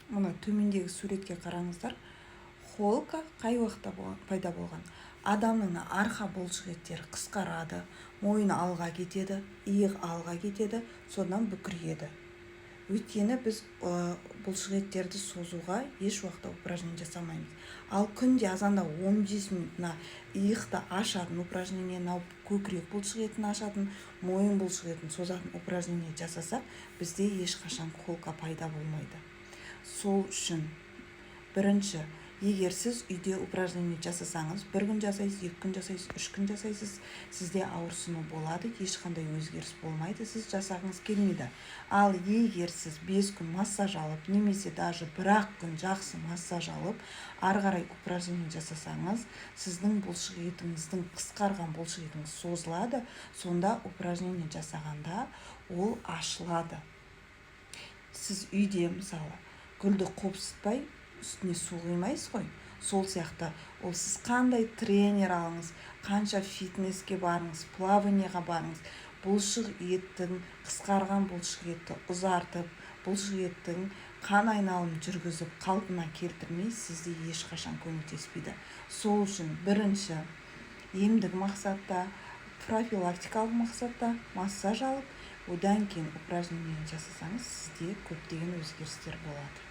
Мына төмендегі суретке қараңыздар. Холка қай уақытта пайда болған? Адамның арқа бұлшық еттері қысқарады, мойны алға кетеді, иық алға кетеді, содан бүкірейеді. Өйткені біз бұлшық еттерді созуға еш уақытта упражнение жасамаймыз. Ал күнде азанда 15 минутына иықты ашатын упражнение, көкірек бұлшық етін ашатын, мойын бұлшық етін созатын упражнение жасасақ, бізде ешқашан холка пайда болмайды. Сол үшін бірінші, егер сіз үйде упражнение жасасаңыз, 1 күн жасайсыз, 2 күн жасайсыз, 3 күн жасайсыз, сізде ауырсыну болады, ешқандай өзгеріс болмайды, сіз жасағыңыз келмейді. Ал егер сіз 5 күн массаж алып, немесе даже 1 күн жақсы массаж алып, ары қарай упражнение жасасаңыз, сіздің бұлшық етіңіздің, қысқарған бұлшық етіңіз созылады, сонда упражнение жасағанда ол ашылады. Сіз үйде мысалы гүлді қопсытпай, үстіне су құймайсыз ғой. Сол сияқты, ол сіз қандай тренер алыңыз, қанша фитнеске барыңыз, плаванияға барыңыз, бұлшық еттің, қысқарған бұлшық етті ұзартып, бұлшық еттің қан айналымын жүргізіп, қалпына келтірмей, сізде ешқашан көмектеспейді. Сол үшін бірінші емдік мақсатта, профилактикалық мақсатта массаж алып, одан кейін упражнение жасасаңыз, сізде көптеген өзгерістер болады.